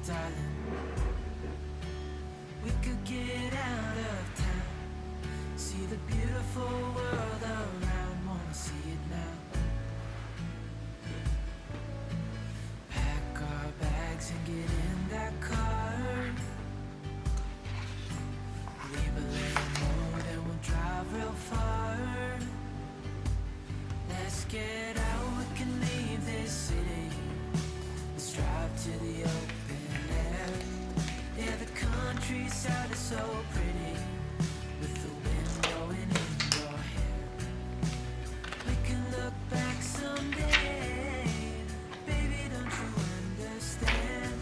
darling, we could get out of town, see the beautiful world around, wanna see it now. Pack our bags and get in that car, leave a little note and we'll drive real far. Let's get out, we can leave this city, let's drive to the open air. Yeah, the countryside is so pretty, with the wind blowing in your hair. We can look back someday, baby, don't you understand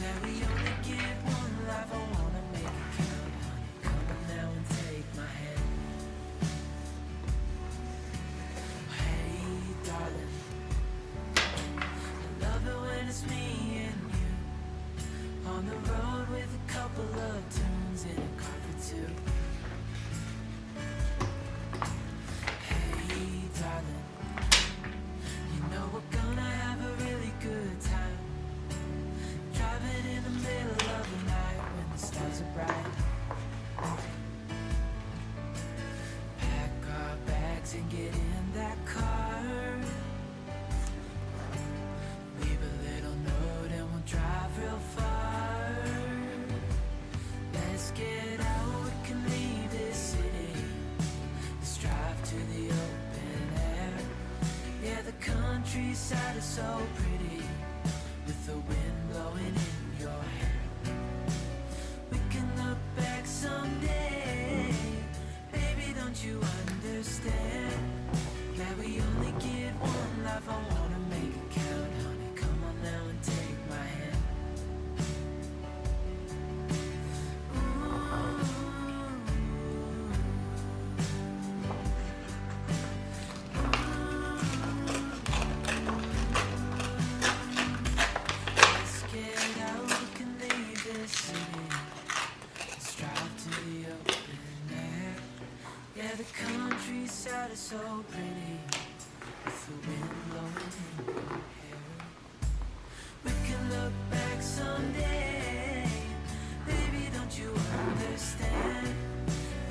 that we only get one life? I wanna make it count, honey, come on now and take my hand. Hey darling, I love it when it's me and you, on the road with a couple of tunes in a car for two. Hey darling, you know we're gonna have a really good time, driving in the middle of the night when the stars are bright. Pack our bags and get in that car, leave a little note and we'll drive real far. Let's get out, we can leave this city, let's drive to the open air. Yeah, the countryside is so pretty, with the wind blowing in your hair. We can look back someday, baby, don't you understand that we only get one life? I wanna make it count, honey, come on now and take my hand. Let's get out, we can leave this city, let's drive to the open air. Yeah, the countryside is so pretty, with the wind blowing in your hair. We can look back someday, baby, don't you understand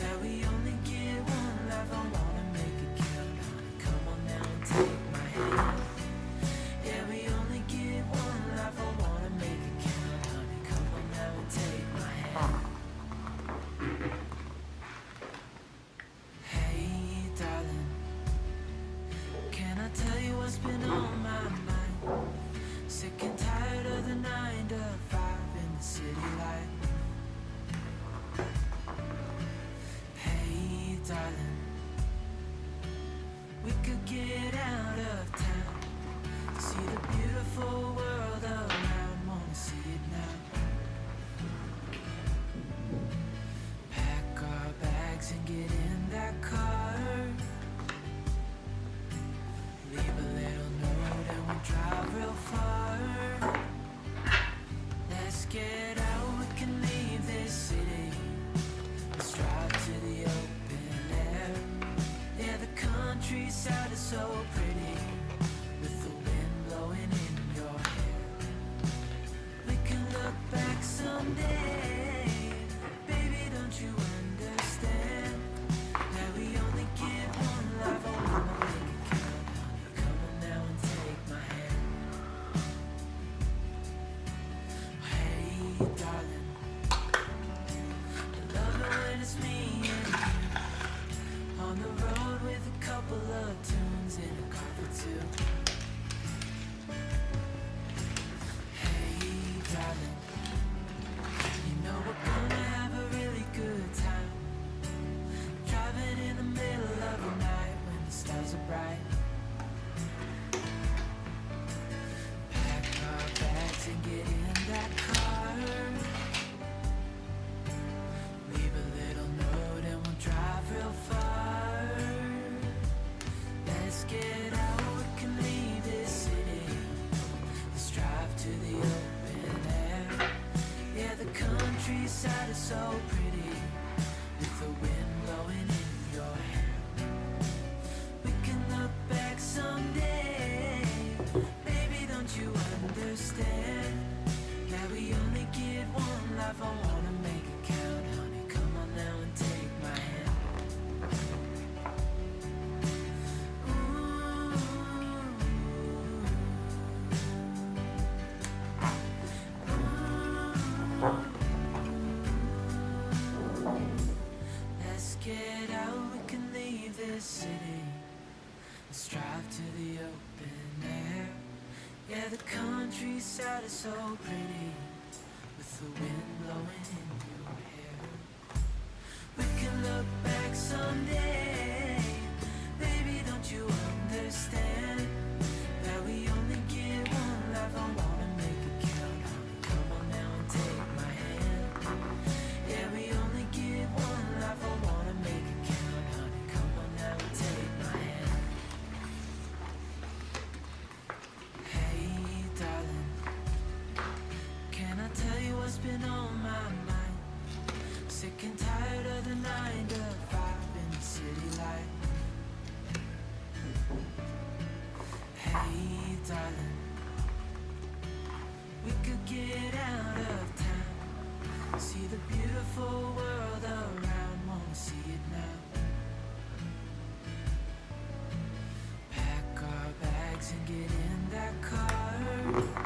that we only get one life? I wanna make it count, honey, come on now and take my hand. Yeah, we only get one life, I wanna make it count, honey, come on now and take my hand. Hey darling, can I tell you what's been on my mind? Sick and tired of the 9 to 5 in the city light. Hey darling, we could get out of town, see the beautiful world around, wanna see it now. Pack our bags and get in that car, leave a little note and we'll drive real far. Let's get out, we can leave this city, let's drive to the open air. Yeah, the countryside is so pretty, with the wind blowing in your hair. We can look back someday, baby, don't you understand that we only get one life? I wanna make it count, honey, come on now and take my hand. Hey darling, I love it when it's me and you, on the road with a couple of tunes in a car for two. Hey darling, you know we're gonna have a really good time, driving in the middle of the night when the stars are bright. Pack our bags and get in that car, Yeah, the countryside is so pretty with the wind blowing in your hair. We can look back someday, baby, don't you understand that we only get one life? I wanna make it count, honey. Come on now and take my hand. Yeah, we only get one life. I wanna make it count, honey. Come on now and take my hand. Hey, darling, can I tell you what's been on my mind? Sick and tired of the 9 to 5 in the city life. Hey, darling, we could get out of town, see the beautiful world around. Wanna see it now? Pack our bags and get in that car.